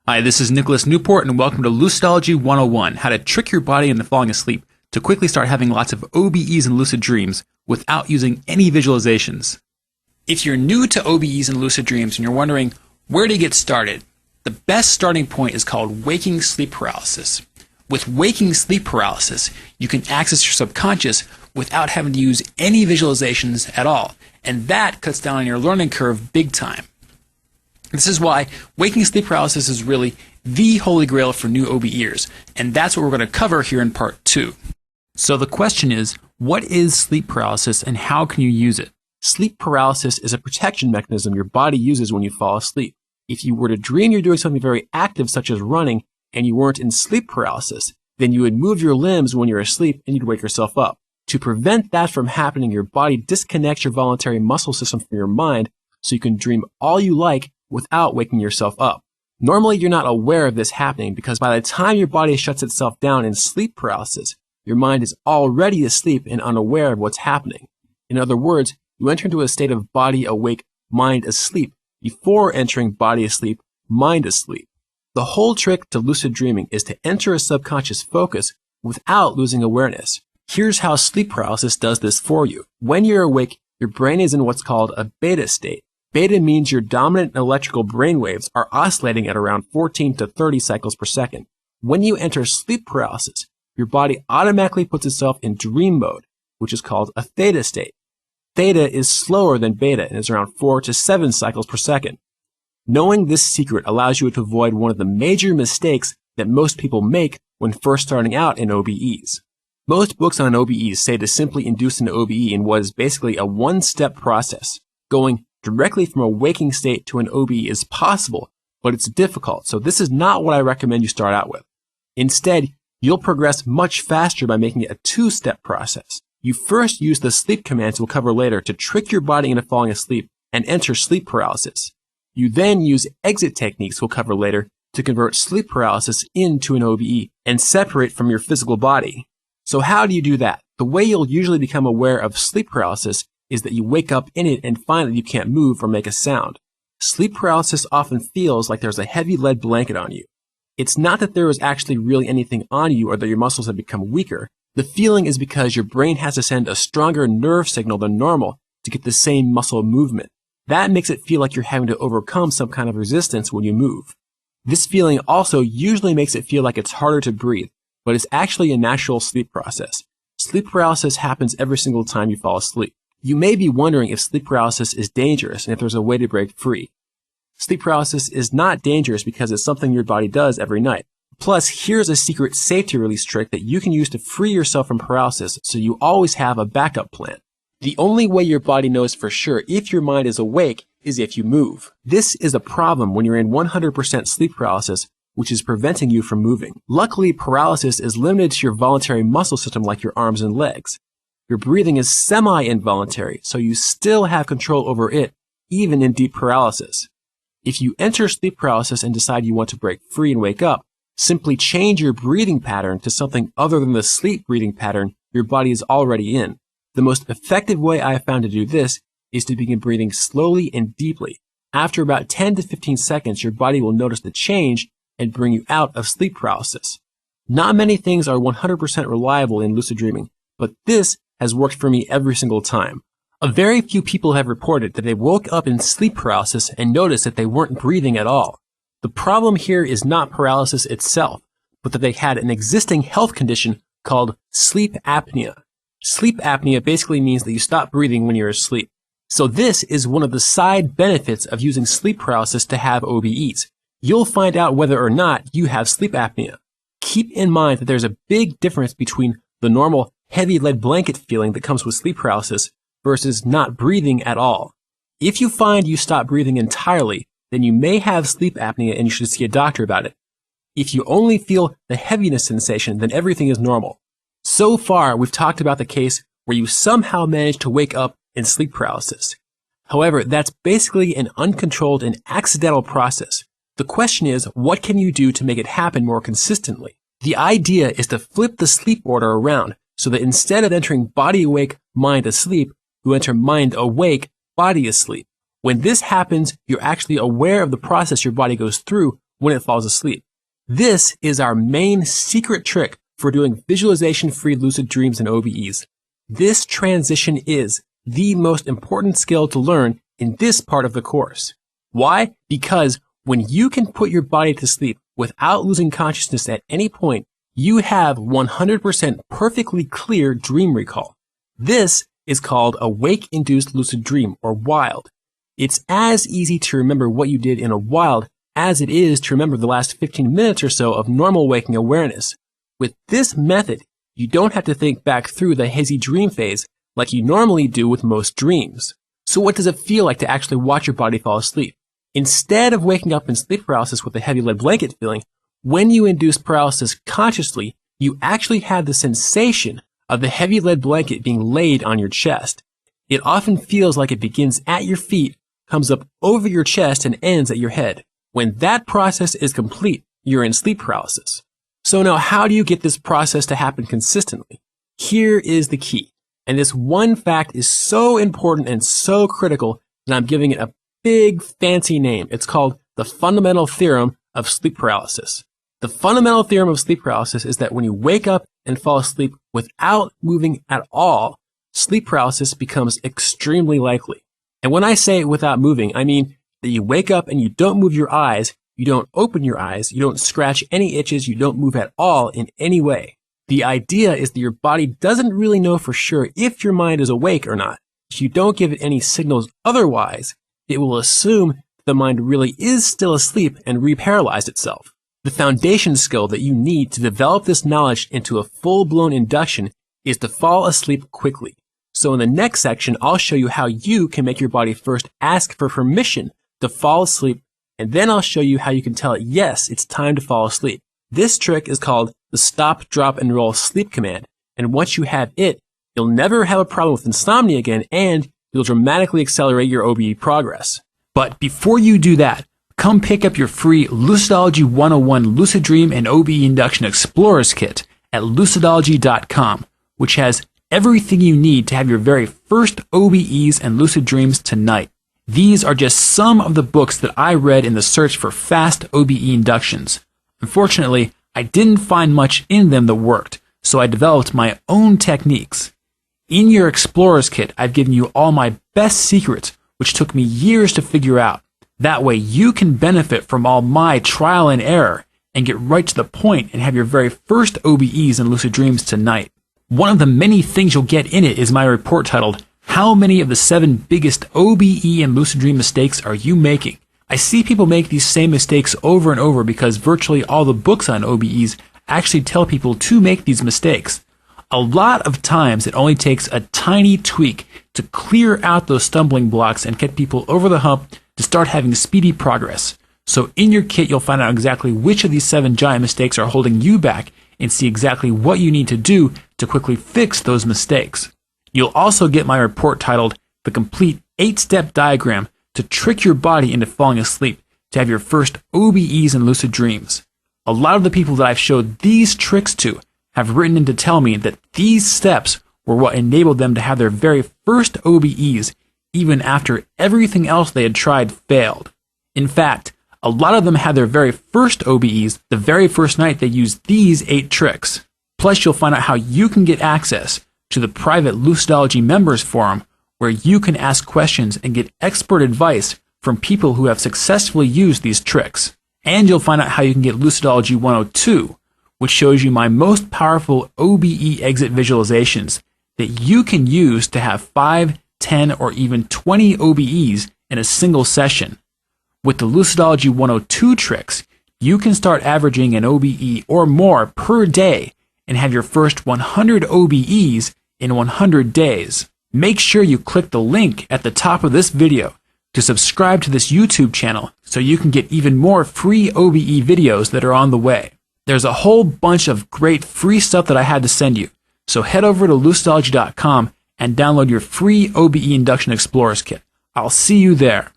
Hi, this is Nicholas Newport, and welcome to Lucidology 101, how to trick your body into falling asleep to quickly start having lots of O.B.Es and lucid dreams without using any visualizations. If you're new to O.B.Es and lucid dreams and you're wondering where to get started, the best starting point is called waking sleep paralysis. With waking sleep paralysis, you can access your subconscious without having to use any visualizations at all, and that cuts down on your learning curve big time. This is why waking sleep paralysis is really the holy grail for new O.B.Ers, and that's what we're going to cover here in part 2. So the question is, what is sleep paralysis and how can you use it? Sleep paralysis is a protection mechanism your body uses when you fall asleep. If you were to dream you're doing something very active such as running and you weren't in sleep paralysis, then you would move your limbs when you're asleep and you'd wake yourself up. To prevent that from happening, your body disconnects your voluntary muscle system from your mind so you can dream all you like without waking yourself up. Normally, you're not aware of this happening because by the time your body shuts itself down in sleep paralysis, your mind is already asleep and unaware of what's happening. In other words, you enter into a state of body awake, mind asleep before entering body asleep, mind asleep. The whole trick to lucid dreaming is to enter a subconscious focus without losing awareness. Here's how sleep paralysis does this for you. When you're awake, your brain is in what's called a beta state. Beta means your dominant electrical brain waves are oscillating at around 14 to 30 cycles per second. When you enter sleep paralysis, your body automatically puts itself in dream mode, which is called a theta state. Theta is slower than beta and is around 4 to 7 cycles per second. Knowing this secret allows you to avoid one of the major mistakes that most people make when first starting out in O.B.Es. Most books on O.B.Es say to simply induce an O.B.E in what is basically a one-step process. Going directly from a waking state to an O.B.E is possible, but it's difficult, so this is not what I recommend you start out with. Instead, you'll progress much faster by making it a two-step process. You first use the sleep commands we'll cover later to trick your body into falling asleep and enter sleep paralysis. You then use exit techniques we'll cover later to convert sleep paralysis into an O.B.E and separate from your physical body. So how do you do that? The way you'll usually become aware of sleep paralysis is that you wake up in it and find that you can't move or make a sound. Sleep paralysis often feels like there's a heavy lead blanket on you. It's not that there is actually really anything on you or that your muscles have become weaker. The feeling is because your brain has to send a stronger nerve signal than normal to get the same muscle movement. That makes it feel like you're having to overcome some kind of resistance when you move. This feeling also usually makes it feel like it's harder to breathe, but it's actually a natural sleep process. Sleep paralysis happens every single time you fall asleep. You may be wondering if sleep paralysis is dangerous and if there's a way to break free. Sleep paralysis is not dangerous because it's something your body does every night. Plus, here's a secret safety release trick that you can use to free yourself from paralysis so you always have a backup plan. The only way your body knows for sure if your mind is awake is if you move. This is a problem when you're in 100% sleep paralysis, which is preventing you from moving. Luckily, paralysis is limited to your voluntary muscle system like your arms and legs. Your breathing is semi-involuntary, so you still have control over it, even in deep paralysis. If you enter sleep paralysis and decide you want to break free and wake up, simply change your breathing pattern to something other than the sleep breathing pattern your body is already in. The most effective way I have found to do this is to begin breathing slowly and deeply. After about 10 to 15 seconds, your body will notice the change and bring you out of sleep paralysis. Not many things are 100% reliable in lucid dreaming, but this has worked for me every single time. A very few people have reported that they woke up in sleep paralysis and noticed that they weren't breathing at all. The problem here is not paralysis itself, but that they had an existing health condition called sleep apnea. Sleep apnea basically means that you stop breathing when you're asleep. So this is one of the side benefits of using sleep paralysis to have O.B.Es. You'll find out whether or not you have sleep apnea. Keep in mind that there's a big difference between the normal heavy lead blanket feeling that comes with sleep paralysis versus not breathing at all. If you find you stop breathing entirely, then you may have sleep apnea and you should see a doctor about it. If you only feel the heaviness sensation, then everything is normal. So far, we've talked about the case where you somehow manage to wake up in sleep paralysis. However, that's basically an uncontrolled and accidental process. The question is, what can you do to make it happen more consistently? The idea is to flip the sleep order around so that instead of entering body awake, mind asleep, you enter mind awake, body asleep. When this happens, you're actually aware of the process your body goes through when it falls asleep. This is our main secret trick for doing visualization-free lucid dreams and OBEs. This transition is the most important skill to learn in this part of the course. Why? Because when you can put your body to sleep without losing consciousness at any point, you have 100% perfectly clear dream recall. This is called a wake-induced lucid dream, or WILD. It's as easy to remember what you did in a WILD as it is to remember the last 15 minutes or so of normal waking awareness. With this method, you don't have to think back through the hazy dream phase like you normally do with most dreams. So what does it feel like to actually watch your body fall asleep? Instead of waking up in sleep paralysis with a heavy lead blanket feeling, when you induce paralysis consciously, you actually have the sensation of the heavy lead blanket being laid on your chest. It often feels like it begins at your feet, comes up over your chest, and ends at your head. When that process is complete, you're in sleep paralysis. So now how do you get this process to happen consistently? Here is the key. And this one fact is so important and so critical that I'm giving it a big fancy name. It's called the fundamental theorem of sleep paralysis. The fundamental theorem of sleep paralysis is that when you wake up and fall asleep without moving at all, sleep paralysis becomes extremely likely. And when I say without moving, I mean that you wake up and you don't move your eyes, you don't open your eyes, you don't scratch any itches, you don't move at all in any way. The idea is that your body doesn't really know for sure if your mind is awake or not. If you don't give it any signals otherwise, it will assume the mind really is still asleep and reparalyzed itself. The foundation skill that you need to develop this knowledge into a full-blown induction is to fall asleep quickly. So in the next section, I'll show you how you can make your body first ask for permission to fall asleep, and then I'll show you how you can tell it, yes, it's time to fall asleep. This trick is called the stop, drop, and roll sleep command, and once you have it, you'll never have a problem with insomnia again, and you'll dramatically accelerate your O.B.E progress. But before you do that, come pick up your free Lucidology 101 Lucid Dream and O.B.E Induction Explorers Kit at lucidology.com, which has everything you need to have your very first OBEs and lucid dreams tonight. These are just some of the books that I read in the search for fast O.B.E inductions. Unfortunately, I didn't find much in them that worked, so I developed my own techniques. In your Explorers Kit, I've given you all my best secrets, which took me years to figure out. That way you can benefit from all my trial and error and get right to the point and have your very first OBEs and lucid dreams tonight. One of the many things you'll get in it is my report titled, How Many of the 7 Biggest OBE and Lucid Dream Mistakes Are You Making? I see people make these same mistakes over and over because virtually all the books on OBEs actually tell people to make these mistakes. A lot of times it only takes a tiny tweak to clear out those stumbling blocks and get people over the hump to start having speedy progress. So in your kit, you'll find out exactly which of these 7 giant mistakes are holding you back and see exactly what you need to do to quickly fix those mistakes. You'll also get my report titled The Complete 8-Step Diagram to trick your body into falling asleep to have your first OBEs and lucid dreams. A lot of the people that I've showed these tricks to have written in to tell me that these steps were what enabled them to have their very first OBEs even after everything else they had tried failed. In fact, a lot of them had their very first OBEs the very first night they used these 8 tricks. Plus, you'll find out how you can get access to the private Lucidology members forum where you can ask questions and get expert advice from people who have successfully used these tricks. And you'll find out how you can get Lucidology 102, which shows you my most powerful OBE exit visualizations that you can use to have 5, 10, or even 20 OBEs in a single session. With the Lucidology 102 tricks, you can start averaging an OBE or more per day and have your first 100 OBEs in 100 days. Make sure you click the link at the top of this video to subscribe to this YouTube channel so you can get even more free OBE videos that are on the way. There's a whole bunch of great free stuff that I had to send you, so head over to lucidology.com and download your free OBE Induction Explorers Kit. I'll see you there.